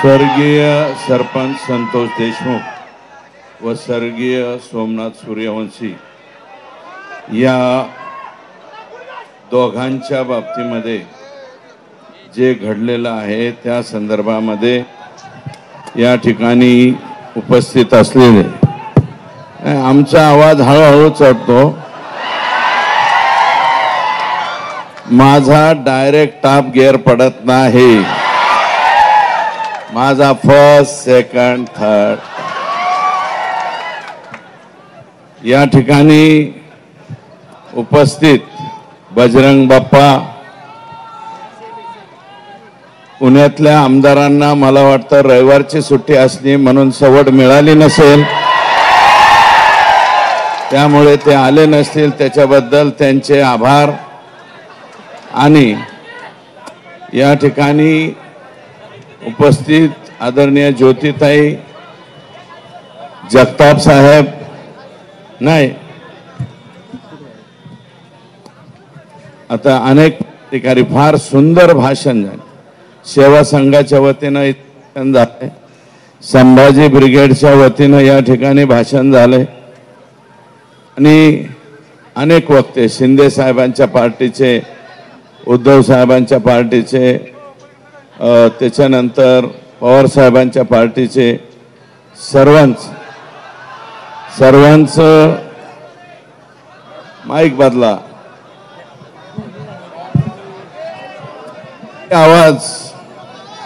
स्वर्गीय सरपंच संतोष देशमुख व स्वर्गीय सोमनाथ सूर्यवंशी या दोघांच्या बाबतीमध्ये जे घडलेलं आहे त्या संदर्भामध्ये या ठिकाणी उपस्थित असलेले आमचा आवाज हळूहळू चढतो। माझा डायरेक्ट टॉप गिअर पडत नाही, माझा फर्स्ट सेकंड थर्ड। या ठिकाणी उपस्थित बजरंग बाप्पा, पुण्यातल्या आमदारांना मला वाटतं रविवारची सुट्टी असली म्हणून सवड मिळाली नसेल, त्यामुळे ते आले नसतील, त्याच्याबद्दल त्यांचे आभार। आणि या ठिकाणी उपस्थित आदरणीय ज्योतिताई जगताप साहेब, नाही आता अनेक ठिकाणी फार सुंदर भाषण झाले। सेवा संघाच्या वतीनं झाले, संभाजी ब्रिगेडच्या वतीनं या ठिकाणी भाषण झाले आणि अनेक वक्ते शिंदे साहेबांच्या पार्टीचे, उद्धव साहेबांच्या पार्टीचे, त्याच्यानंतर पवार साहेबांच्या पार्टीचे सर्वांच माईक बदला, आवाज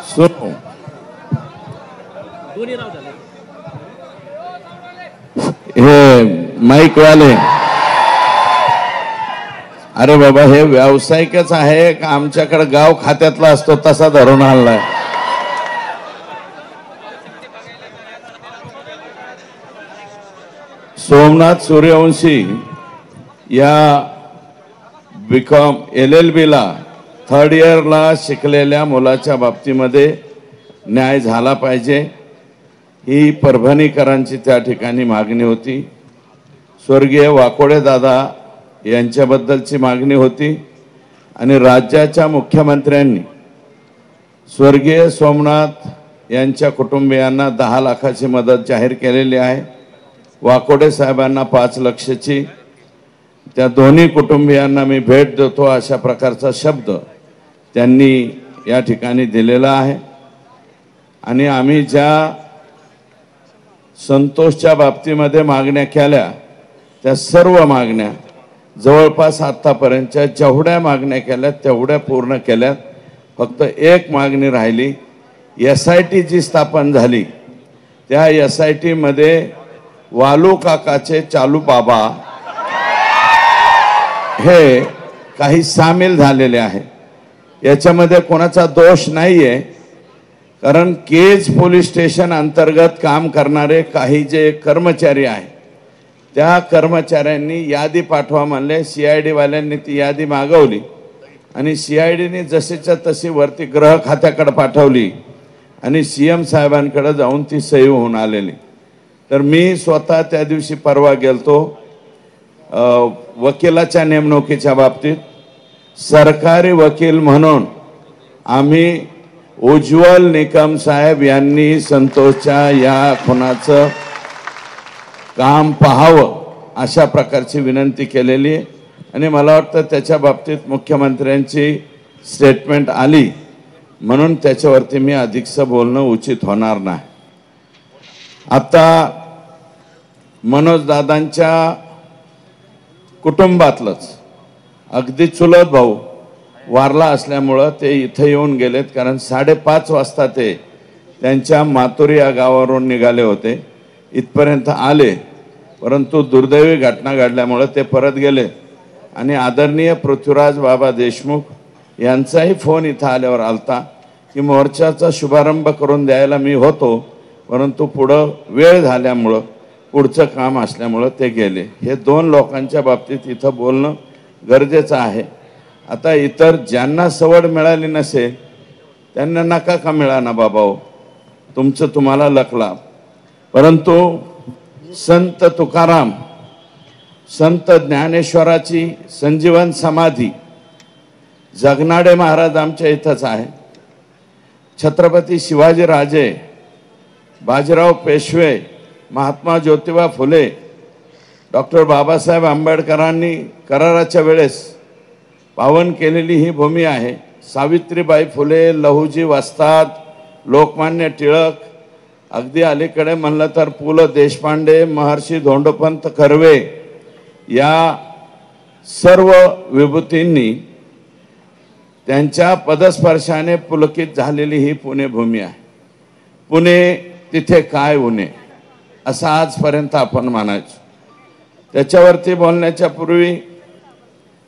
सुनो, हे माईक वाले, अरे बाबा हे व्यावसायिकच आहे का आमच्याकडे गाव खात्यातला असतो तसा धरून आणलाय। सोमनाथ सूर्यवंशी या बीकॉम LLB ला थर्ड इयरला शिकलेल्या मुलाच्या बाबतीमध्ये न्याय झाला पाहिजे, ही परभणीकरांची त्या ठिकाणी मागणी होती। स्वर्गीय वाकोडे दादा यांच्याबद्दलची मागणी होती आणि राज्याच्या मुख्यमंत्र्यांनी स्वर्गीय सोमनाथ यांच्या कुटुंबियांना 10 लाखाची मदत जाहीर केलेली आहे। वाकोडे साहेबांना 5 लाखाची, त्या दोन्ही कुटुंबियांना मी भेट देतो अशा प्रकारचा शब्द त्यांनी या ठिकाणी दिलेला आहे। आणि आम्ही ज्या संतोषच्या बाबतीमध्ये मागण्या केल्या त्या सर्व मागण्या जवळपास आतापर्यंतच्या जेवढ्या मागण्या केल्या तेवढ्या पूर्ण केल्यात। फक्त एक मागणी राहिली, SIT जी स्थापन झाली त्या SIT मध्ये वालू काकाचे चालू बाबा हे काही सामील झालेले आहे। याच्यामध्ये कोणाचा दोष नाहीये, कारण केज पोलीस स्टेशन अंतर्गत काम करणारे काही जे कर्मचारी आहेत त्या कर्मचाऱ्यांनी यादी पाठवा म्हणले। CID वाल्यांनी ती यादी मागवली आणि CIDने जशीच्या तशी वरती गृह खात्याकडे पाठवली आणि CM साहेबांकडे जाऊन ती सही होऊन आलेली। तर मी स्वतः त्या दिवशी परवा गेलतो वकिलाच्या नेमणुकीच्या बाबतीत। सरकारी वकील म्हणून आम्ही उज्ज्वल निकम साहेब यांनी संतोषच्या या खुनाचं काम पाहावं अशा प्रकारची विनंती केलेली आहे आणि मला वाटतं त्याच्या बाबतीत मुख्यमंत्र्यांची स्टेटमेंट आली म्हणून त्याच्यावरती मी अधिकचं बोलणं उचित होणार नाही। आता मनोज दादांच्या कुटुंबातलंच अगदी चुलत भाऊ वारला असल्यामुळं ते इथं येऊन गेलेत, कारण 5:30 वाजता ते त्यांच्या मातुरी या गावावरून निघाले होते, इथपर्यंत आले, परंतु दुर्दैवी घटना घडल्यामुळे ते परत गेले। आणि आदरणीय पृथ्वीराज बाबा देशमुख यांचाही फोन इथं आल्यावर आलता की मोर्चाचा शुभारंभ करून द्यायला मी होतो, परंतु पुढं वेळ झाल्यामुळं पुढचं काम असल्यामुळं ते गेले। हे 2 लोकांच्या बाबतीत इथं बोलणं गरजेचं आहे। आता इतर ज्यांना सवड मिळाली नसेल त्यांना नका का मिळाना बाबा हो, तुमचं तुम्हाला लकला। परंतु संत तुकाराम, संत ज्ञानेश्वराची संजीवन समाधी जगनाडे महाराज आमच्या इथंच आहे। छत्रपती शिवाजीराजे, बाजीराव पेशवे, महात्मा ज्योतिबा फुले, डॉक्टर बाबासाहेब आंबेडकरांनी कराराच्या वेळेस पावन केलेली ही भूमी आहे। सावित्रीबाई फुले, लहुजी वस्ताद, लोकमान्य टिळक, अगदी अलीकडे म्हणलं तर पु ल देशपांडे, महर्षी धोंडोपंत कर्वे या सर्व विभूतींनी त्यांच्या पदस्पर्शाने पुलकित झालेली ही पुणे भूमी आहे। पुणे तिथे काय उणे असं आजपर्यंत आपण मानायचो। त्याच्यावरती बोलण्याच्या पूर्वी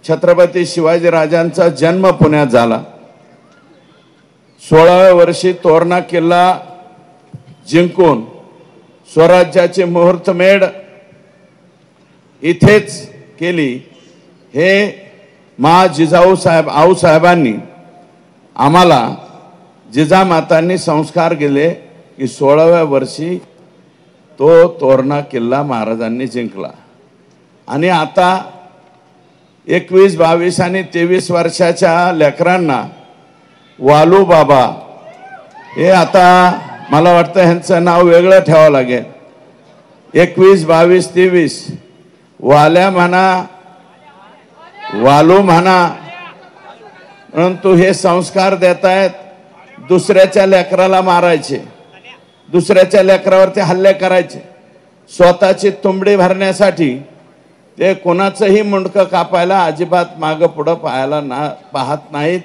छत्रपती शिवाजीराजांचा जन्म पुण्यात झाला। 16व्या वर्षी तोरणा किल्ला जिंकून स्वराज्याची मुहूर्तमेढ इथेच केली। हे मा जिजाऊ साहेब आऊसाहेबांनी आम्हाला जिजामातांनी संस्कार केले की 16व्या वर्षी तो तोरणा किल्ला महाराजांनी जिंकला। आणि आता 21, 22 आणि 23 वर्षाच्या लेकरांना वालू बाबा हे आता मला वाटतं ह्यांचं नाव वेगळं ठेवावं लागेल। 21, 22, 23 वाल्या म्हणा, वालू म्हणा, परंतु हे संस्कार देत आहेत दुसऱ्याच्या लेकराला मारायचे, दुसऱ्याच्या लेकरावरती हल्ले करायचे, स्वतःची तुंबडी भरण्यासाठी ते कोणाचंही मुंडकं कापायला अजिबात मागं पुढं पाहत नाहीत।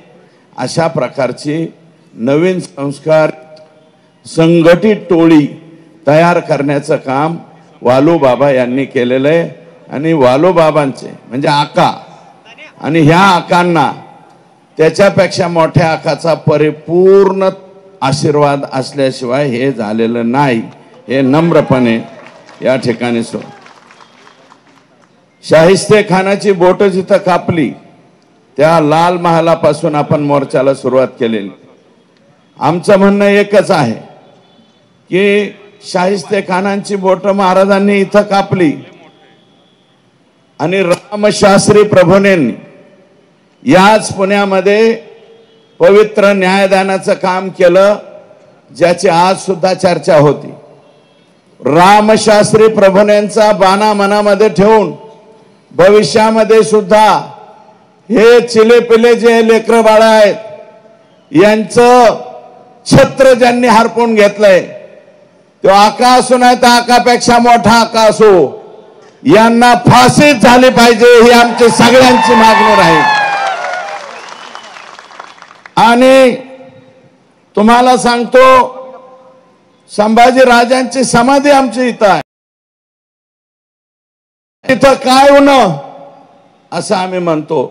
अशा प्रकारची नवीन संस्कार संघटित टोळी तयार करण्याचं काम वालू बाबा यांनी केलेलं आहे। आणि वालू बाबांचे म्हणजे आका आणि ह्या आकांना त्याच्यापेक्षा मोठ्या आकाचा परिपूर्ण आशीर्वाद असल्याशिवाय हे झालेलं नाही, हे नम्रपणे या ठिकाणी सो। शाहिस्ते खानाची बोट जिथं कापली त्या लाल महालापासून आपण मोर्चाला सुरुवात केलेली। आमचं म्हणणं एकच आहे की शाहिस्ते खानांची बोट महाराजांनी इथं कापली आणि रामशास्त्री प्रभूंनी याच पुण्यामध्ये पवित्र न्यायदानाचं काम केलं, ज्याची आज सुद्धा चर्चा होती। रामशास्त्री प्रभूंचा बाणा मनामध्ये ठेवून भविष्यामध्ये सुद्धा हे चिलेपिले जे लेकरं बाळ आहेत यांचं छत्र ज्यांनी हरपून घेतलंय तो आका असू नाही तर आकापेक्षा मोठा आका असो, यांना फाशीच झाली पाहिजे ही आमची सगळ्यांची मागणी राहील। आणि तुम्हाला सांगतो संभाजी राजांची समाधी आमची इथं आहे, इथं काय होणं असं आम्ही म्हणतो,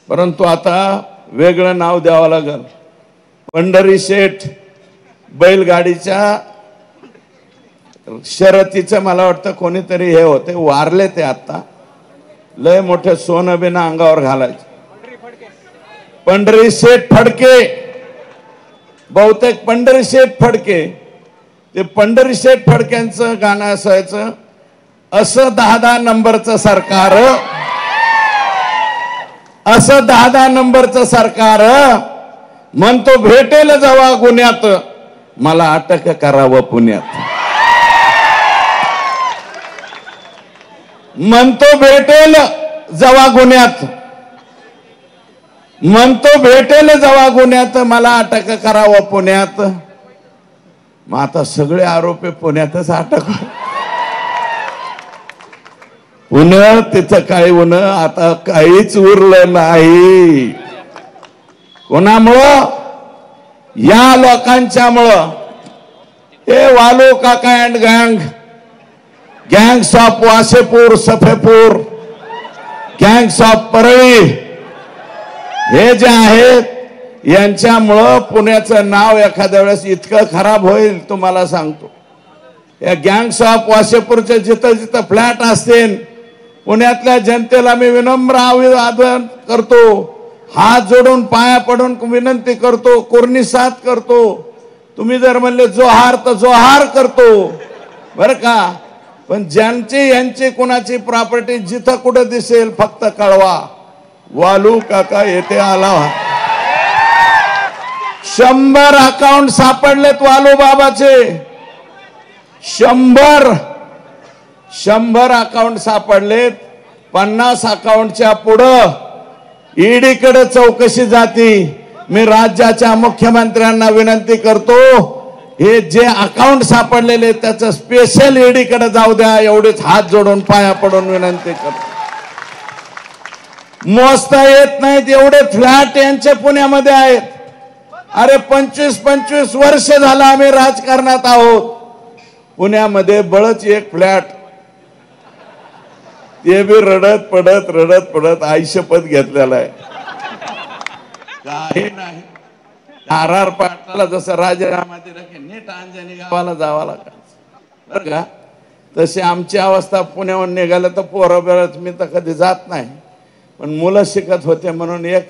परंतु आता वेगळं नाव द्यावं लागेल। पंढरी शेठ बैलगाडीच्या शर्यतीचं मला वाटतं कोणीतरी हे होते, वारले ते आता, लय मोठे सोनं बिना अंगावर घालायचे। पंढरी शेठ फडके, बहुतेक पंढरी शेठ फडके, ते पंढरी शेठ फडक्यांचं गाणं असायचं, असं 10-10 नंबरचं सरकार, असं 10-10 नंबरचं सरकार म्हणतो भेटेल जेव्हा गुन्ह्यात मला अटक करावं पुण्यात, म्हणतो भेटेल जेव्हा गुन्ह्यात, म्हणतो भेटेल जेव्हा गुन्ह्यात मला अटक करावं पुण्यात। मग आता सगळे आरोपी पुण्यातच अटक, पुणे तिथं काय होणं आता काहीच उरलं नाही। कोणामुळं? या लोकांच्यामुळं। हे वालू काका अँड गँग, gangs of Wasseypur, Safepur, gangs of Parli, हे जे आहेत यांच्यामुळं पुण्याचं नाव एखाद्या वेळेस इतकं खराब होईल तुम्हाला सांगतो। या गँग्स ऑफ वासेपूरचे जिथं जिथं फ्लॅट असतील पुण्यातल्या जनतेला मी विनम्र आवाहन करतो, हात जोडून पाया पडून विनंती करतो, कुर्निसात करतो, तुम्ही जर म्हणले जोहार तर जोहार करतो बरं का, पण ज्यांची यांची कोणाची प्रॉपर्टी जिथं कुठं दिसेल फक्त कळवा, वालू काका येथे आला, 100 अकाउंट सापडलेत वालू बाबाचे. 100 अकाउंट सापडलेत. 50 अकाउंटच्या पुढं ईडीकडे चौकशी जाती. मी राज्याच्या मुख्यमंत्र्यांना विनंती करतो, हे जे अकाउंट सापडलेले त्याचं स्पेशल ईडीकडे जाऊ द्या, एवढेच हात जोडून पाया पडून विनंती करतो. मोजता येत नाहीत एवढे फ्लॅट यांचे पुण्यामध्ये आहेत. अरे 25 वर्ष झालं आम्ही राजकारणात आहोत. पुण्यामध्ये बळच एक फ्लॅट, ते बी रडत पडत आयुष्यपत घेतलेला आहे. काही नाही. आर पाटलाला जसं राजीनामा दिला की नीट अंजनी गावाला जावं लागायचं बरं का. तशी आमची अवस्था पुण्याहून निघालं तर पोरं बेळत मी तर कधी जात नाही, पण मुलं शिकत होते म्हणून एक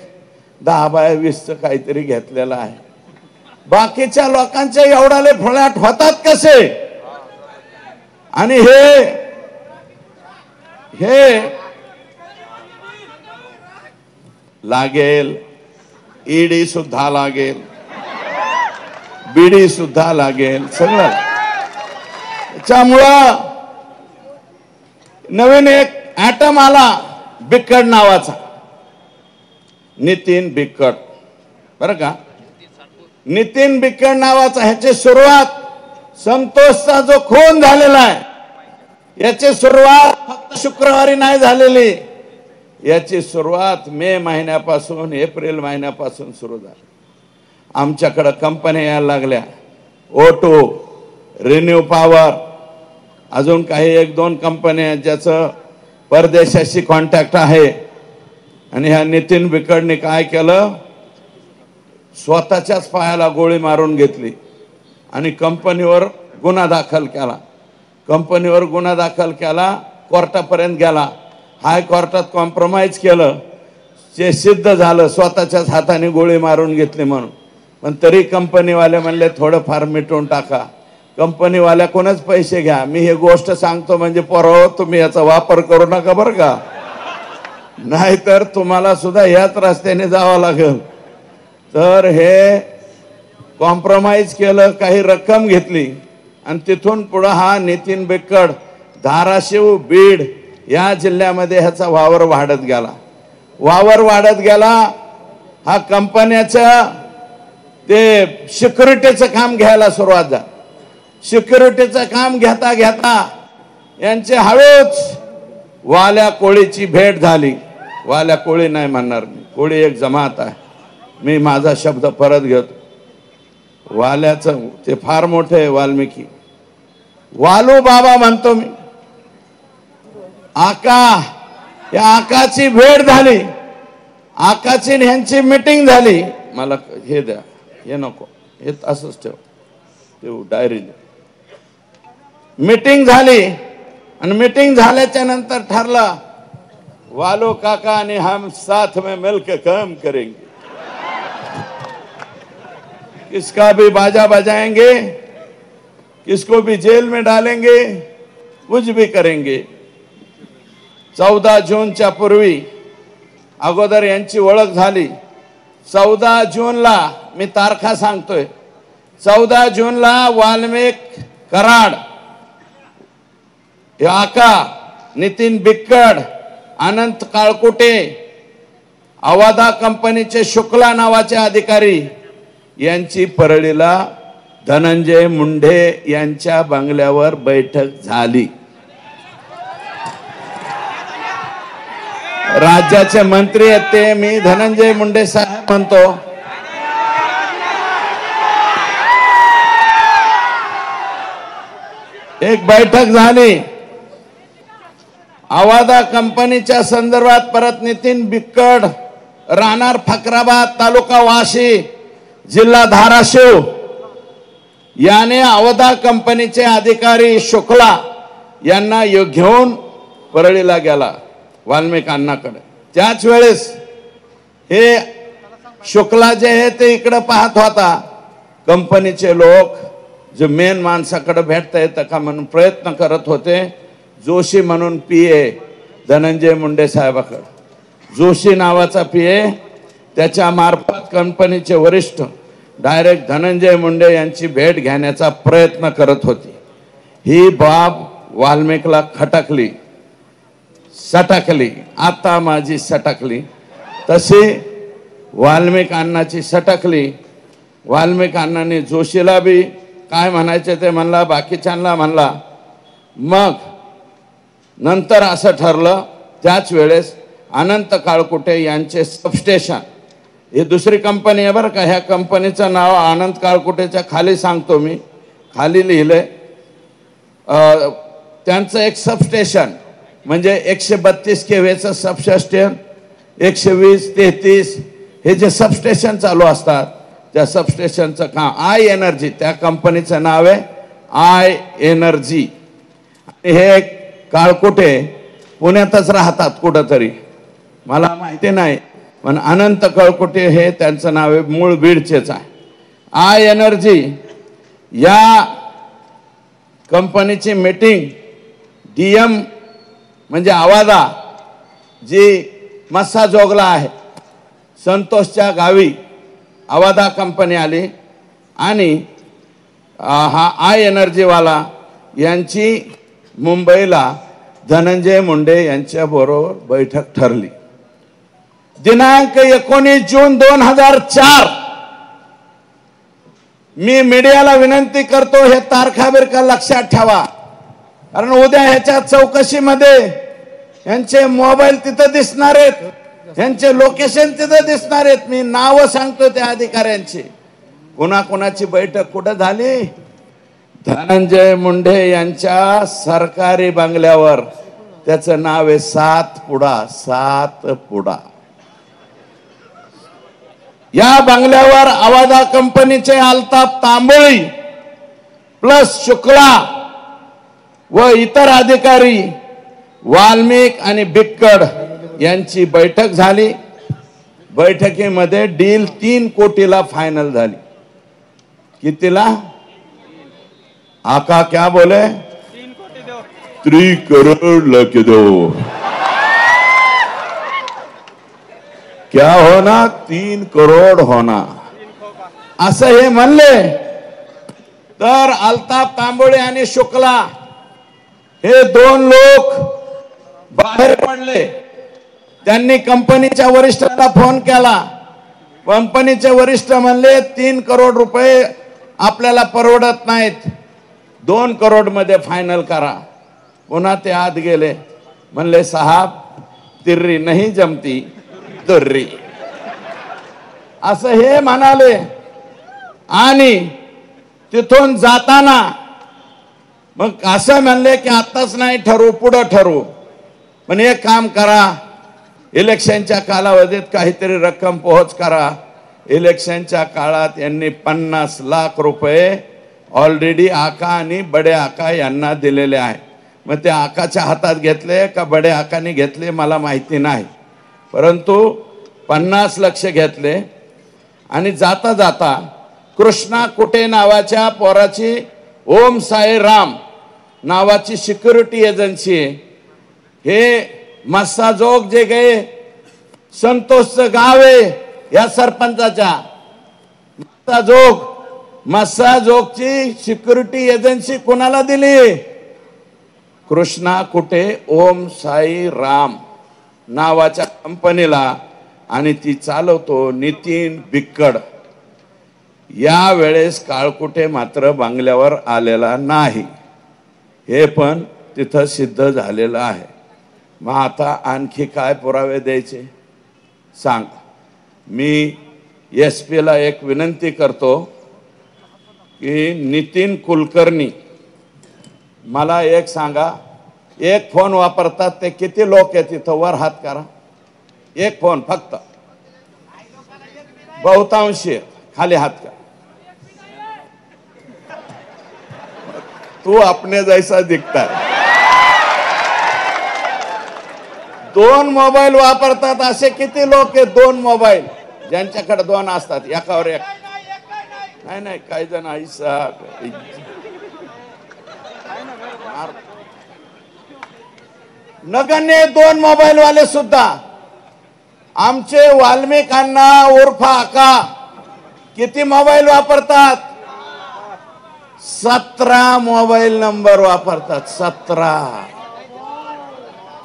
10 बाय 20 काहीतरी घेतलेलं आहे. बाकीच्या लोकांचे एवढाले फ्लॅट होतात कसे? आणि हे लागेल, ईडी सुद्धा लागेल, बीडी सुद्धा लागेल, सगळं. त्याच्यामुळं नवीन एक ॲटम आला बिक्कड नावाचा, नितीन बिक्कड बरं का. नितीन बिक्कड नावाचा, ह्याची सुरुवात संतोषचा जो खून झालेला आहे याची सुरुवात फक्त शुक्रवारी नाही झालेली. याची सुरुवात मे महिन्यापासून एप्रिल महिन्यापासून सुरू झाली. आमच्याकडे कंपन्या यायला लागल्या, O2, रिन्यू पॉवर, अजून काही 1-2 कंपन्या ज्याचं परदेशाशी कॉन्टॅक्ट आहे. आणि ह्या नितीन बिक्कडने काय केलं, स्वतःच्याच पायाला गोळी मारून घेतली आणि कंपनीवर गुन्हा दाखल केला. कोर्टापर्यंत गेला. हायकोर्टात कॉम्प्रोमाइज केलं, जे सिद्ध झालं स्वतःच्याच हाताने गोळी मारून घेतली म्हणून. पण तरी कंपनीवाले म्हणले थोडंफार मिटवून टाका. कंपनीवाल्याकडूनच पैसे घ्या. मी हे गोष्ट सांगतो म्हणजे पोरांनो, तुम्ही याचा वापर करू नका बरं का, नाहीतर तुम्हाला सुद्धा याच रस्त्याने जावं लागेल. तर हे कॉम्प्रोमाइज केलं, काही रक्कम घेतली आणि तिथून पुढं हा नितीन बिक्कड धाराशिव, बीड या जिल्ह्यामध्ये ह्याचा वावर वाढत गेला. हा कंपन्याच्या ते सिक्युरिटीचं काम घ्यायला सुरुवात झाली. सिक्युरिटीचं काम घेता यांचे हळूच वाल्या कोळीची भेट झाली. वाल्या कोळी नाही म्हणणार मी, कोळी एक जमात आहे, मी माझा शब्द परत घेतो. वाल्याचं ते फार मोठे आहे, वाल्मिकी, वालू बाबा म्हणतो मी. या आकाची भेट झाली, आकाची ह्यांची मीटिंग झाली. मला हे द्या, हे नको, हे असंच ठेव डायरी. मीटिंग झाली आणि मीटिंग झाल्याच्या नंतर ठरलं, वालो काका आणि हम साथ में मिलकर काम करेंगे, किसका भी बाजा बजाएंगे, किसको भी जेल में डालेंगे, कुछ भी करेंगे. 14 जूनच्या पूर्वी अगोदर यांची ओळख झाली. 14 जूनला मी तारखा सांगतोय. 14 जूनला वाल्मिक कराड, आका, नितीन बिक्कड, अनंत काळकुटे, अवादा कंपनीचे शुक्ला नावाचे अधिकारी यांची परळीला धनंजय मुंडे यांच्या बंगल्यावर बैठक झाली. राज्याचे मंत्री आहेत ते, मी धनंजय मुंडे साहेब म्हणतो. एक बैठक झाली. अवादा कंपनीच्या संदर्भात परत नितीन बिक्कड, राहणार फकराबाद, तालुका वाशी, जिल्हा धाराशिव, याने अवादा कंपनीचे अधिकारी शुक्ला यांना घेऊन परळीला गेला वाल्मिक अण्णाकडे. त्याच वेळेस हे शुक्ला जे आहे ते इकडे पाहत होता. कंपनीचे लोक जे मेन माणसाकडे भेटता येतं का म्हणून प्रयत्न करत होते. जोशी म्हणून PA धनंजय मुंडे साहेबाकडे, जोशी नावाचा PA, त्याच्या मार्फत कंपनीचे वरिष्ठ डायरेक्ट धनंजय मुंडे यांची भेट घेण्याचा प्रयत्न करत होती। ही बाब वाल्मिकला खटकली, सटकली, आता माझी सटकली, तशी वाल्मिक अण्णाची सटकली। वाल्मिक अण्णांनी जोशीला बी काय म्हणायचे ते म्हणला, बाकीच्यांना म्हणला। मग नंतर असं ठरलं, त्याच वेळेस अनंत काळकुटे यांचे सबस्टेशन, ही दुसरी कंपनी आहे बरं का, ह्या कंपनीचं नाव अनंत काळकुटेच्या खाली सांगतो मी, खाली लिहिलंय, त्यांचं एक सबस्टेशन म्हणजे 132 केव्हीचं सबस्टेशन, 120, 33 हे जे सबस्टेशन चालू असतात त्या सबस्टेशनचं काम आय एनर्जी, त्या कंपनीचं नाव आहे आय एनर्जी। हे काळकुटे पुण्यातच राहतात कुठंतरी, मला माहिती नाही, पण अनंत काळकुटे हे त्यांचं नाव आहे, मूळ बीडचेच आहे। आय एनर्जी या कंपनीची मीटिंग डीएम म्हणजे आवादा जी मस्साजोगला आहे, संतोषच्या गावी आवादा कंपनी आली आणि हा आय एनर्जीवाला यांची मुंबईला धनंजय मुंडे यांच्या बरोबर बैठक ठरली। दिनांक 19 जून 2004। मी मीडियाला विनंती करतो, हे तारखा बिरखा लक्षात ठेवा, कारण उद्या ह्याच्या चौकशीमध्ये यांचे मोबाईल तिथं दिसणार आहेत, यांचे लोकेशन तिथं दिसणार आहेत। मी नाव सांगतो त्या अधिकाऱ्यांची, कोणाकोणाची बैठक कुठं झाली? धनंजय मुंडे यांच्या सरकारी बंगल्यावर, त्याचं नाव आहे सातपुडा, सातपुडा। या बंगल्यावर आवादा कंपनीचे अल्ताफ तांबोळी प्लस शुक्ला व इतर अधिकारी, वाल्मिक आणि बिक्कड यांची बैठक झाली। बैठकीमध्ये डील 3 कोटीला फायनल झाली। कितीला? आका क्या बोले? 3 करोड़ लेके दो। क्या होना? 3 करोड़ होना, असं हे म्हणले। तर अल्ताफ तांबोळे आणि शुक्ला हे 2 लोक बाहेर पडले। त्यांनी कंपनीच्या वरिष्ठांना फोन केला, कंपनीचे वरिष्ठ म्हणले 3 करोड रुपये आपल्याला परवडत नाहीत, 2 करोड मध्ये फायनल करा। पुन्हा ते आत गेले, म्हणले साहब तिर्री नहीं जमती तुर्री, असं हे म्हणाले। आणि तिथून जाताना मग असं म्हणले की आताच नाही ठरवू, पुढं ठरवू, पण एक काम करा, इलेक्शनच्या कालावधीत काहीतरी रक्कम पोहोच करा। इलेक्शनच्या काळात यांनी 50 लाख रुपये ऑलरेडी आका आणि बडे आका यांना दिलेले आहे। मग ते आकाच्या हातात घेतले का बडे आकाने घेतले मला माहिती नाही, परंतु 50 लाख घेतले। आणि जाता जाता कृष्णा कुटे नावाच्या पोराची ओम साई राम नावाची सिक्युरिटी एजन्सी आहे, हे मस्साजोग जे गए संतोषचं गाव आहे या सरपंचाच्या, मस्साजोगची सिक्युरिटी एजन्सी कोणाला दिली? कृष्णा कुटे ओम साई राम नावाच्या कंपनीला, आणि ती चालवतो नितीन बिक्कड। या वेळेस काळकुटे मात्र बंगल्यावर आलेला नाही, हे पण तिथं सिद्ध झालेलं आहे। मग आता आणखी काय पुरावे द्यायचे सांग? मी SP ला एक विनंती करतो की नितीन कुलकर्णी, मला एक सांगा, एक फोन वापरतात ते किती लोक आहेत तिथं? वर हात करा, एक फोन फक्त, बहुतांशी खाली हात करा। तू अपने जैसा दिखता है। 2 मोबाईल वापरतात असे किती लोक आहेत? 2 मोबाईल ज्यांच्याकडे 2 असतात, एकावर एक नाही नाही, काही जण ऐसा नगण्य 2 मोबाईल वाले सुद्धा आमचे वाल्मिकांना उर्फ आका किती मोबाईल वापरतात? 17 मोबाईल नंबर वापरतात.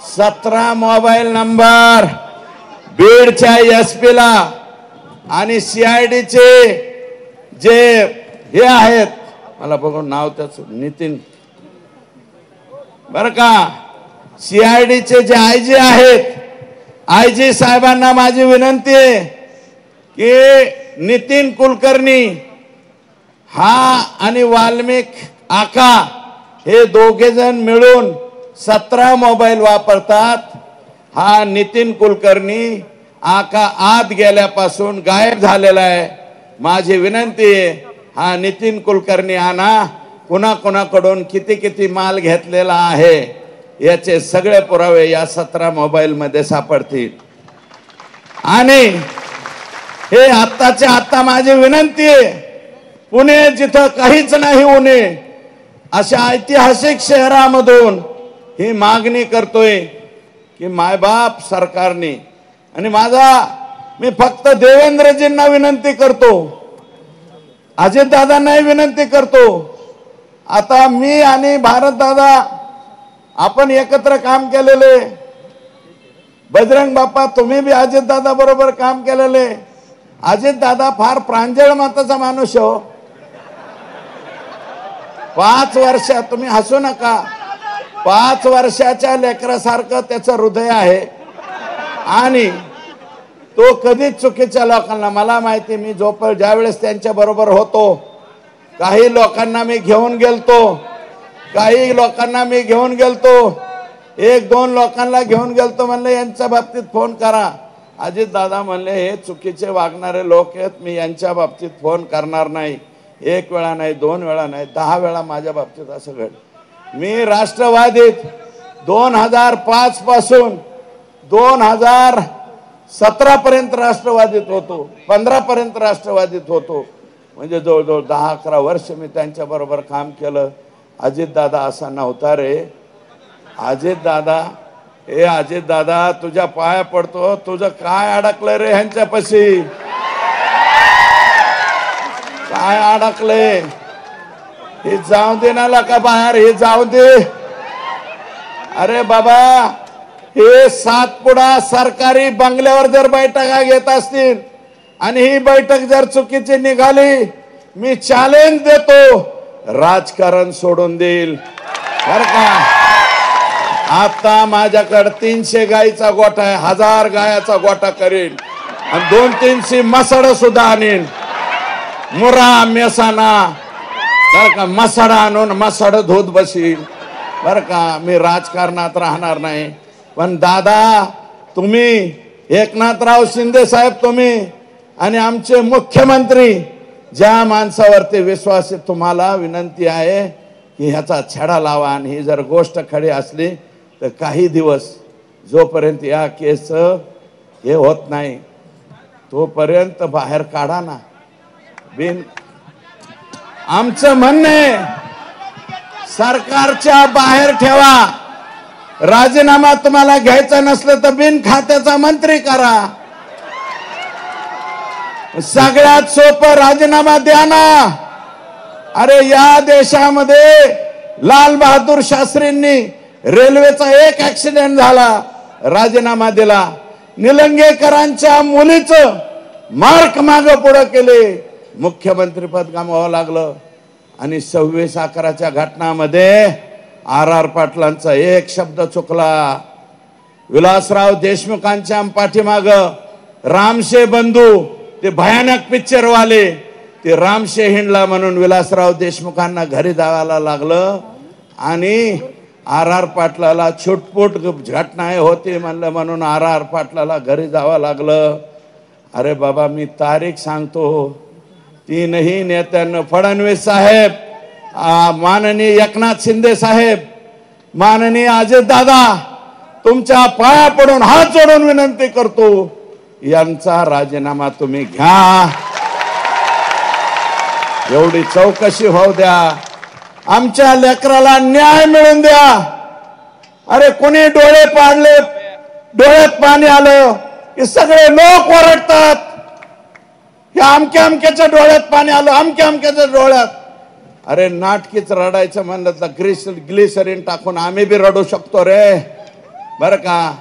17 मोबाईल नंबर बीडच्या एसपी ला आणि सीआयडीचे जे हे आहेत, मला बघून नाव त्याचं नितीन, बर का, सीआयडीचे जे आयजी आहेत, आयजी साहेबांना माझी विनंती आहे की नितीन कुलकर्णी हा आणि वाल्मिक आका हे दोघे जण मिळून 17 मोबाईल वापरतात. हा नितीन कुलकर्णी आका आत गेल्यापासून गायब झालेला आहे. माझी विनंती आहे, हा नितीन कुलकर्णी आणा. कुणाकुणाकडून किती किती माल घेतलेला आहे याचे सगळे पुरावे या 17 मोबाईल मध्ये सापडतील. आणि हे आत्ताच्या आत्ता माझी विनंती आहे, पुणे जिथं काहीच नाही उणे अशा ऐतिहासिक शहरामधून ही मागणी करतोय की मायबाप सरकारने, आणि मी फक्त देवेंद्रजींना विनंती करतो, अजितदादांनाही विनंती करतो. आता मी आणि भारतदादा आपण एकत्र काम केलेले, बजरंग बाप्पा तुम्ही बी अजितदादा बरोबर काम केलेले. अजितदादा फार प्रांजळ मताचा माणूस हो. 5 वर्ष, तुम्ही हसू नका, 5 वर्षाच्या लेकरासारखं त्याचं हृदय आहे. आणि तो कधीच चुकीच्या लोकांना, मला माहिती, मी ज्यावेळेस त्यांच्या बरोबर होतो, काही लोकांना मी घेऊन गेलतो, 1-2 लोकांना घेऊन गेलतो, म्हणले यांच्या बाबतीत फोन करा. अजित दादा म्हणले हे चुकीचे वागणारे लोक आहेत, मी यांच्या बाबतीत फोन करणार नाही. 1 वेळा नाही, 2 वेळा नाही, 10 वेळा माझ्या बाबतीत असं घडलं. मी राष्ट्रवादीत 2005 पासून 2017 पर्यंत राष्ट्रवादीत होतो, 15 पर्यंत राष्ट्रवादीत होतो. म्हणजे जवळजवळ 10-11 वर्ष मी त्यांच्या बरोबर काम केलं. अजितदादा असा नव्हता रे. अजितदादा तुझ्या पाया पडतो, तुझं काय अडकलंय रे ह्यांच्यापाशी, काय अडकलंय? हे जाऊ दे ना का बाहेर, हे जाऊ दे. अरे बाबा, हे सातपुडा सरकारी बंगल्यावर जर बैठका घेत असतील आणि ही बैठक जर चुकीची निघाली, मी चॅलेंज देतो, राजकारण सोडून देईल बर का. आता माझ्याकडे 300 गायीचा गोठा आहे, 1000 गायाचा गोठा करीन आणि 2-3 मसड सुद्धा आणीन. मुरा मेसाना बर का, मसड आणून मसड धुत बसील बर का. मी राजकारणात राहणार नाही. पण दादा, तुम्ही एकनाथराव शिंदे साहेब, तुम्ही आणि आमचे मुख्यमंत्री, ज्या माणसावरती विश्वास आहे, तुम्हाला विनंती आहे की ह्याचा छडा लावा. आणि ही जर गोष्ट खरी असली तर काही दिवस जोपर्यंत या केस हे होत नाही तोपर्यंत बाहेर काढा ना. आमचं म्हणणे सरकारच्या बाहेर ठेवा. राजीनामा तुम्हाला घ्यायचा नसलं तर बिन खात्याचा मंत्री करा. सगळ्यात सोपं राजीनामा द्या ना. अरे या देशामध्ये लाल बहादूर शास्त्रींनी रेल्वेचा एक ऍक्सिडेंट झाला, राजीनामा दिला. निलंगेकरांच्या मुलीचं मार्क माग पुढे केले, मुख्यमंत्री पद गमावं लागलं. आणि 26/11च्या घटनामध्ये RR पाटलांचा एक शब्द चुकला. विलासराव देशमुखांच्या पाठीमाग रामशे बंधू, ते भयानक पिक्चर वाले, ते रामशे हिंडला म्हणून विलासराव देशमुखांना घरी जायला लागलं. आणि RR पाटलाला छुटपुट घटना होती म्हणून RR पाटलाला घरी जावं लागलं. अरे बाबा, मी तारीख सांगतो, 3ही नेत्यांना, फडणवीस साहेब, माननीय एकनाथ शिंदे साहेब, माननीय अजितदादा, तुमच्या पाया पडून हात जोडून विनंती करतो, यांचा राजीनामा तुम्ही घ्या. एवढी चौकशी होऊ द्या, आमच्या लेकराला न्याय मिळून द्या. अरे कोणी डोळे पाडले, डोळ्यात पाणी आलं की सगळे लोक ओरडतात. की अमक्या अमक्याच्या डोळ्यात पाणी आलं, अमक्या अमक्याच्या डोळ्यात. अरे नाटकीच रडायचं म्हणलं तर ग्लिसरीन टाकून आम्ही बी रडू शकतो रे, बर का.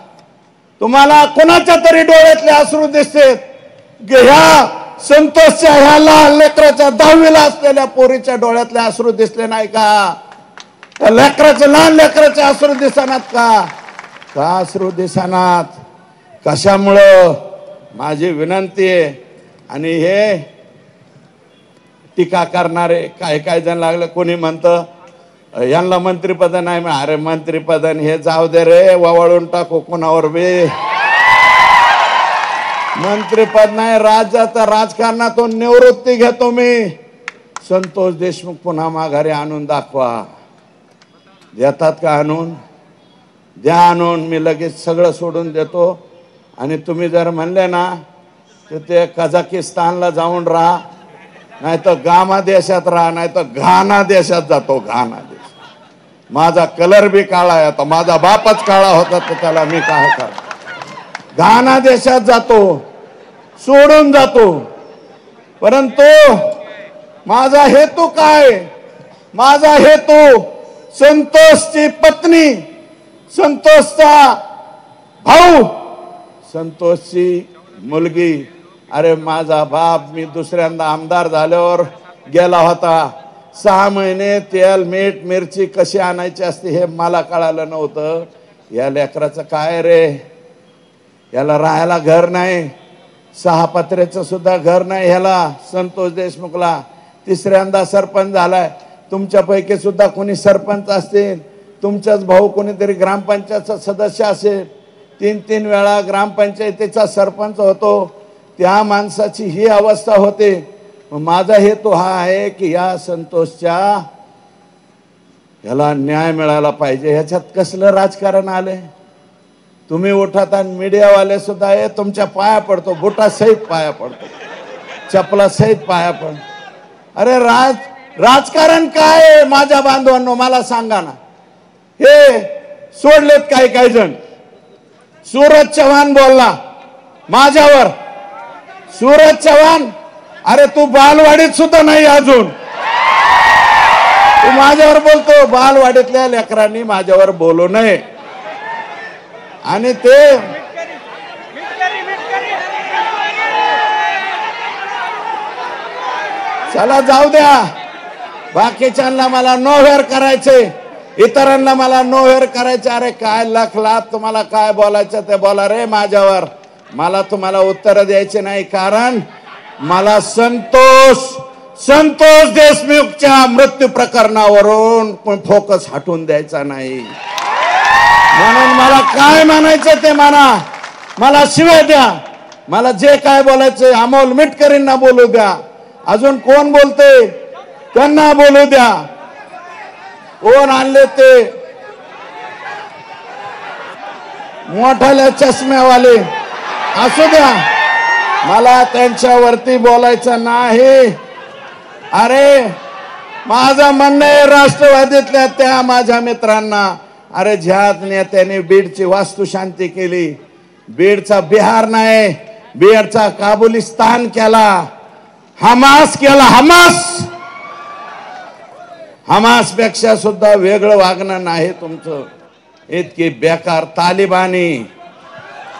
तुम्हाला कोणाच्या तरी डोळ्यातले अश्रू दिसते. ह्या संतोषच्या ह्या लहान लेकराच्या 10वीला असलेल्या पोरीच्या डोळ्यातले अश्रू दिसले नाही का? त्या लेकराचे, लहान लेकराचे अश्रू दिसनात का? का अश्रू दिसनात? कशामुळं? माझी विनंती आहे. आणि हे टीका करणारे काय जण लागले. कोणी म्हणतं यांना मंत्रिपद नाही. अरे मंत्रिपद हे जाऊ दे रे, वळून टाकू कोणावर बी. मंत्रिपद नाही, राज्याचा राजकारणातून निवृत्ती घेतो मी. संतोष देशमुख पुन्हा माघारी आणून दाखवा. देतात का आणून? द्या आणून, मी लगेच सगळं सोडून देतो. आणि तुम्ही जर म्हणले ना तर ते कझाकिस्तानला जाऊन राहा, नाही तर गामा देशात राहा, नाही तर घाना देशात जातो. घाना देश माझा कलर बी काळा आहे, आता माझा बापच काळा होता तर त्याला मी काय कर. घाना देशात जातो, सोडून जातो. परंतु माझा हेतू काय? माझा हेतू संतोषची पत्नी, संतोषचा भाऊ, संतोषची मुलगी. अरे माझा बाप मी दुसऱ्यांदा आमदार झाल्यावर गेला होता. 6 महिने तेल मीठ मिरची कशी आणायची असते हे मला कळालं नव्हतं. या लेकराचं काय रे, याला राहायला घर नाही, 6 पत्र्याचं सुद्धा घर नाही ह्याला. संतोष देशमुखला 3ऱ्यांदा सरपंच झालाय. तुमच्यापैकी सुद्धा कोणी सरपंच असतील, तुमचाच भाऊ कोणीतरी ग्रामपंचायतचा सदस्य असेल, 3 वेळा ग्रामपंचायतीचा सरपंच होतो. त्या माणसाची ही अवस्था होते. माझा हेतू हा आहे की या संतोषच्या याला न्याय मिळाला पाहिजे. ह्याच्यात कसलं राजकारण आले? तुम्ही उठत आणि मीडियावाले सुद्धा हे तुमच्या पाया पडतो, बुटा सहित पाया पडतो, चपला सहित पाया पडतो. अरे राजकारण काय आहे माझ्या बांधवांनो, मला सांगा ना. हे सोडलेत काही जण. सूरज चव्हाण बोलला माझ्यावर. सूरज चव्हाण, अरे तू बालवाडीत सुद्धा नाही अजून, तू माझ्यावर बोलतो. बालवाडीतल्या लेकरांनी माझ्यावर बोलू नये. आणि ते चला जाऊ द्या. बाकीच्यांना मला नोव्हेअर करायचे, इतरांना मला नोव्हेअर करायचे. अरे काय लख लाभ, तुम्हाला काय बोलायचं ते बोला रे माझ्यावर. मला तुम्हाला उत्तर द्यायचे नाही, कारण मला संतोष देशमुखच्या मृत्यू प्रकरणावरून फोकस हटवून द्यायचा नाही. म्हणून मला काय म्हणायचं ते मला शिवाय द्या. मला जे काय बोलायचं अमोल मिटकरींना बोलू द्या. अजून कोण बोलते त्यांना बोलू द्या. कोण आणले ते मोठाल्या चष्म्यावाले असू द्या, मला त्यांच्यावरती बोलायचं नाही. अरे माझं म्हणणं आहे राष्ट्रवादीतल्या त्या माझ्या मित्रांना, अरे ज्या नेत्याने बीडची वास्तुशांती केली, बीडचा बिहार नाही, बीडचा काबुलिस्तान केला, हमास केला. हमास पेक्षा सुद्धा वेगळं वागणं नाही तुमचं. इतकी बेकार तालिबानी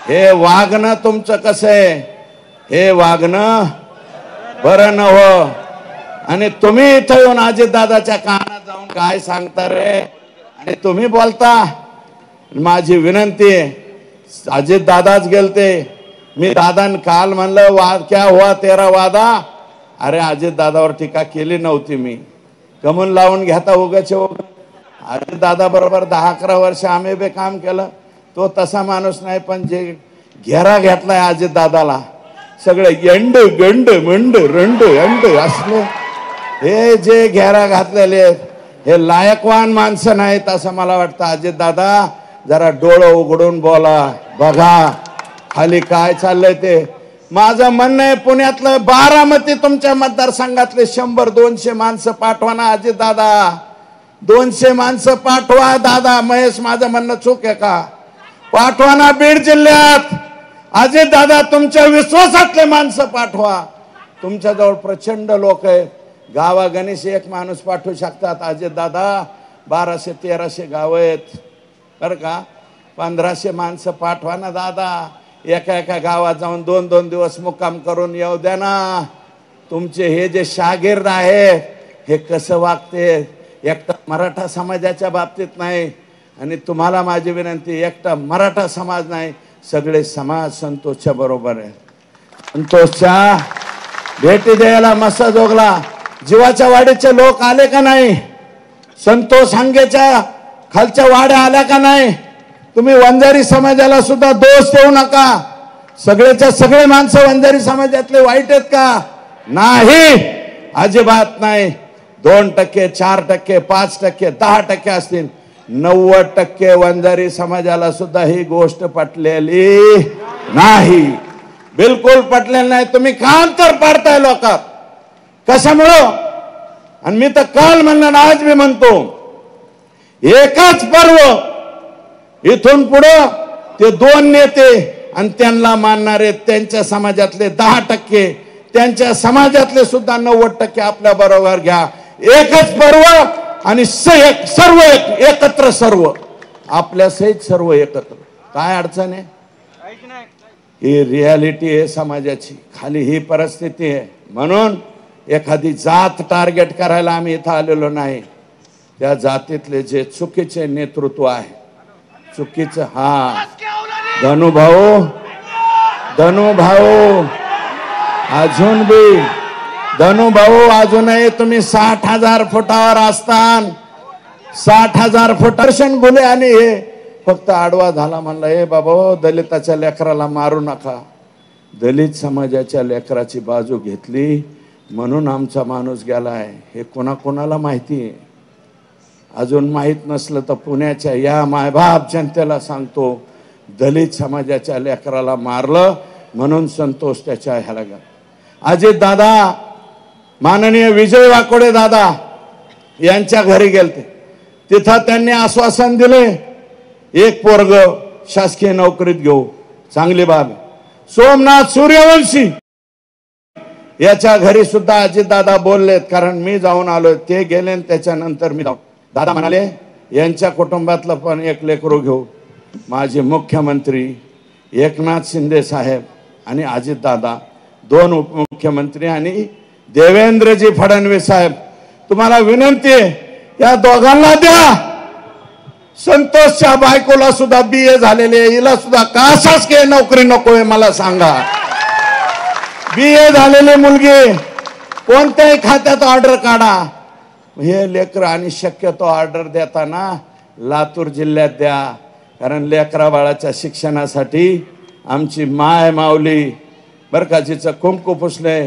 हे वागणं तुमचं कसं आहे? हे वागणं बरं नव्ह. आणि तुम्ही इथं येऊन अजितदादाच्या कानात जाऊन काय सांगता रे? आणि तुम्ही बोलता. माझी विनंती आहे, अजितदादाच गेलते. मी दादान काल म्हणलं क्या हुआ तेरा वादा. अरे अजितदादावर टीका केली नव्हती मी, कमून लावून घेता उगाच. अजितदादा बरोबर 10-11 वर्ष आम्ही बे काम केलं. तो तसा माणूस नाही, पण जे घेरा घेतलाय अजितदादाला, सगळे यंड गंड मंड रंड अंड असले हे जे घेरा घातलेले हे लायकवान माणसं नाहीत असं मला वाटतं. अजितदादा जरा डोळं उघडून बोला, बघा खाली काय चाललंय ते. माझं म्हणणं आहे, पुण्यातलं बारामती तुमच्या मतदारसंघातले 100-200 माणसं पाठवा ना अजितदादा. 200 माणसं पाठवा दादा. महेश, माझं म्हणणं चूक आहे का? पाठवा ना बीड जिल्ह्यात. अजितदादा तुमच्या विश्वासातले माणसं पाठवा. तुमच्याजवळ प्रचंड लोक आहेत. गावागणीस एक माणूस पाठवू शकतात. अजित दादा 1200-1300 गाव आहेत बरं का. 1500 माणसं पाठवा ना दादा. एका एका गावात जाऊन 2-2 दिवस मुक्काम करून येऊ द्या ना. तुमचे हे जे शागिर्द आहेत हे कसं वागते. एकटा मराठा समाजाच्या बाबतीत नाही. आणि तुम्हाला माझी विनंती, एकटा मराठा समाज नाही, सगळे समाज संतोषच्या बरोबर आहे. संतोषच्या भेटी द्यायला मस्साजोगला जीवाच्या वाडीचे लोक आले का नाही? संतोष हांगेच्या खालच्या वाड्या आल्या का नाही? तुम्ही वंजारी समाजाला सुद्धा दोष देऊ नका. सगळेच्या सगळे माणसं वंजारी समाजातले वाईट आहेत का? नाही, अजिबात नाही. 2%, 4%, 5%, 10% असतील. 90% वंजारी समाजाला सुद्धा ही गोष्ट पटलेली नाही. बिलकुल पटलेली नाही. तुम्ही का अंतर पाडताय लोकात? कशामुळं? आणि मी तर काल म्हणलं, आज मी म्हणतो, एकच पर्व इथून पुढं ते 2 नेते आणि त्यांना मानणारे त्यांच्या समाजातले 10%, त्यांच्या समाजातले सुद्धा 90% आपल्या बरोबर घ्या. एकच पर्व आणि सर्व एकत्र, सर्व आपल्या सहित सर्व एकत्र. काय अडचण आहे? ही रियालिटी आहे समाजाची. खाली ही परिस्थिती आहे. म्हणून एखादी जात टार्गेट करायला आम्ही इथं आलेलो नाही. त्या जातीतले जे चुकीचे नेतृत्व आहे, चुकीचं, हा धनुभाऊ अजून बी धनुभाऊ अजूनही तुम्ही 60,000 फुटावर असतान. 60,000 फुट दर्शन गुले आणि हे फक्त आडवा झाला म्हणलं, हे बाबा दलिताच्या लेकराला मारू नका. दलित समाजाच्या लेकराची बाजू घेतली म्हणून आमचा माणूस गेलाय. हे कोणाकोणाला माहिती आहे? अजून माहीत नसलं तर पुण्याच्या या मायबाप जनतेला सांगतो, दलित समाजाच्या लेकराला मारलं म्हणून संतोष त्याच्या ह्याला गेला. अजित दादा, माननीय विजय वाकोडे दादा यांच्या घरी गेलते. तिथं त्यांनी आश्वासन दिले, एक पोरग शासकीय नोकरीत घेऊ. चांगली बाब. सोमनाथ सूर्यवंशी याच्या घरी सुद्धा अजित दादा बोललेत, कारण मी जाऊन आलोय. ते गेले त्याच्यानंतर मी जाऊन, दादा म्हणाले यांच्या कुटुंबातलं पण एक लेकरू घेऊ. माझे मुख्यमंत्री एकनाथ शिंदे साहेब आणि अजित दादा, 2 उपमुख्यमंत्री आणि देवेंद्रजी फडणवीस साहेब, तुम्हाला विनंती आहे या दोघांना द्या. संतोषच्या बायकोला सुद्धा BA झालेले, हिला सुद्धा का शासकीय नोकरी नकोय मला सांगा. BA झालेली मुलगी कोणत्याही खात्यात ऑर्डर काढा. हे लेकर आणि शक्यतो ऑर्डर देताना लातूर जिल्ह्यात द्या. कारण लेकरा बाळाच्या शिक्षणासाठी आमची माय माऊली बरं का, जिचं कुंकू पुसले,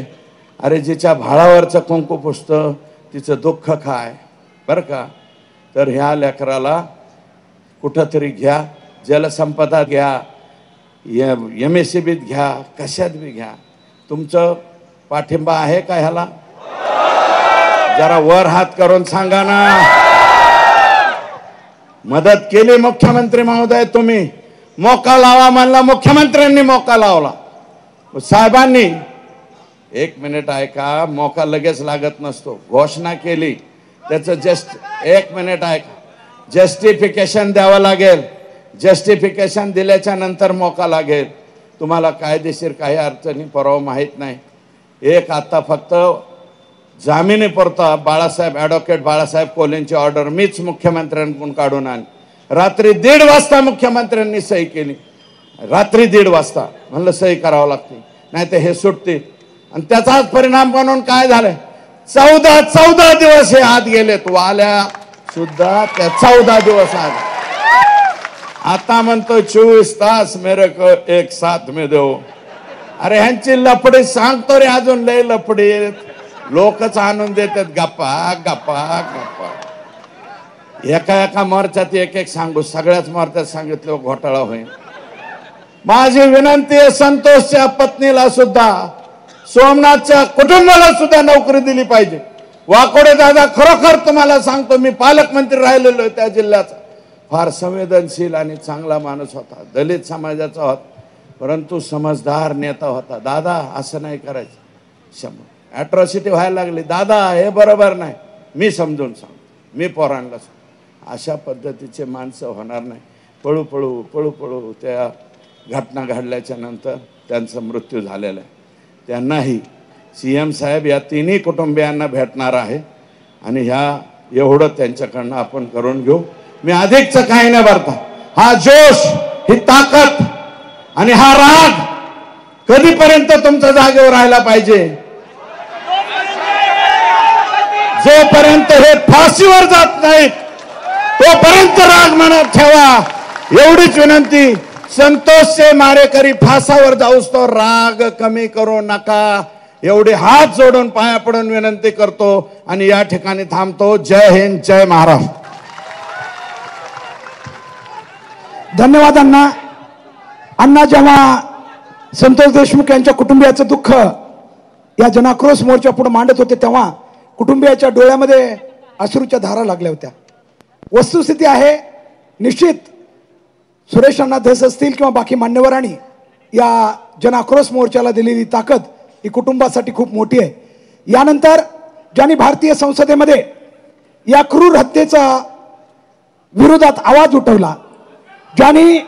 अरे जिच्या भाळावरचं कुंकू पुसतं तिचं दुःख काय बरं का. तर ह्या लेकराला कुठंतरी घ्या, जलसंपदा घ्या, MSCBत घ्या, कशात बी घ्या. तुमचं पाठिंबा आहे का ह्याला? जरा वर हात करून सांगा ना. मदत केली मुख्यमंत्री महोदय, तुम्ही मोका लावा म्हणला, मुख्यमंत्र्यांनी मोका लावला. साहेबांनी, 1 मिनिट ऐका, मोका लगेच लागत नसतो. घोषणा केली, त्याचं 1 मिनिट ऐका, जस्टिफिकेशन द्यावं लागेल. जस्टिफिकेशन दिल्याच्या नंतर मोका लागेल. तुम्हाला कायदेशीर काही अडचणी परवा माहीत नाही. एक आता फक्त जामिनी पुरता बाळासाहेब, ॲडव्होकेट बाळासाहेब कोल्हेंची ऑर्डर मीच मुख्यमंत्र्यांकडून काढून आणली. रात्री 1:30 वाजता मुख्यमंत्र्यांनी सही केली. रात्री 1:30 वाजता म्हणलं सही करावं लागते, नाही तर हे सुटते. आणि त्याचाच परिणाम म्हणून काय झालंय, 14 दिवस हे आत गेलेत. वाल्या सुद्धा त्या 14 दिवस आत. आता म्हणतो 24 तास मेरे को एक साथ में दो. अरे ह्यांची लफडी सांगतो रे, अजून लय लफडी. लोकच आणून देतात गप्पा गप्पा गप्पा. एका मोर्चात एक सांगू, सगळ्याच मोर्चात सांगितलं घोटाळा होईल. माझी विनंती आहे, संतोषच्या पत्नीला सुद्धा, सोमनाथच्या कुटुंबाला सुद्धा नोकरी दिली पाहिजे. वाकोडे दादा, खरोखर तुम्हाला सांगतो, मी पालकमंत्री राहिलेलो त्या जिल्ह्याचा. फार संवेदनशील आणि चांगला माणूस होता, दलित समाजाचा होता, परंतु समजदार नेता होता. दादा असं नाही करायचं. ॲट्रॉसिटी व्हायला लागली. दादा हे बरोबर नाही, मी समजून सांगतो, मी पोरांना सांगतो. अशा पद्धतीचे माणसं होणार नाही. पळू पळू पळू पळू त्या घटना घडल्याच्या नंतर त्यांचा मृत्यू झालेला आहे. त्यांनाही CM साहेब या तिन्ही कुटुंबियांना भेटणार आहे आणि ह्या एवढं त्यांच्याकडनं आपण करून घेऊ. मी अधिकचं काही नाही भरता. हा जोश, ही ताकद आणि हा राग कधीपर्यंत तुमच्या जागेवर राहायला पाहिजे? जोपर्यंत हे फाशीवर जात नाहीत तोपर्यंत राग मनात ठेवा. एवढीच विनंती. संतोषचे मारेकरी फासावर जाऊस तो राग कमी करू नका, एवढे हात जोडून पाया पडून विनंती करतो आणि या ठिकाणी थांबतो. जय हिंद, जय महाराष्ट्र. धन्यवाद अण्णा. अण्णा जेव्हा संतोष देशमुख यांच्या कुटुंबियाचं दुःख या जनाक्रोश मोर्चा पुढे मांडत होते तेव्हा कुटुंबियाच्या डोळ्यामध्ये अश्रूच्या धारा लागल्या होत्या. वस्तुस्थिती आहे, निश्चित सुरेश अण्णा धस असतील किंवा बाकी मान्यवरांनी या जनाक्रोश मोर्चाला दिलेली ताकद ही कुटुंबासाठी खूप मोठी आहे. यानंतर ज्यांनी भारतीय संसदेमध्ये या क्रूर हत्येचा विरोधात आवाज उठवला, ज्यांनी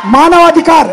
मानवाधिकार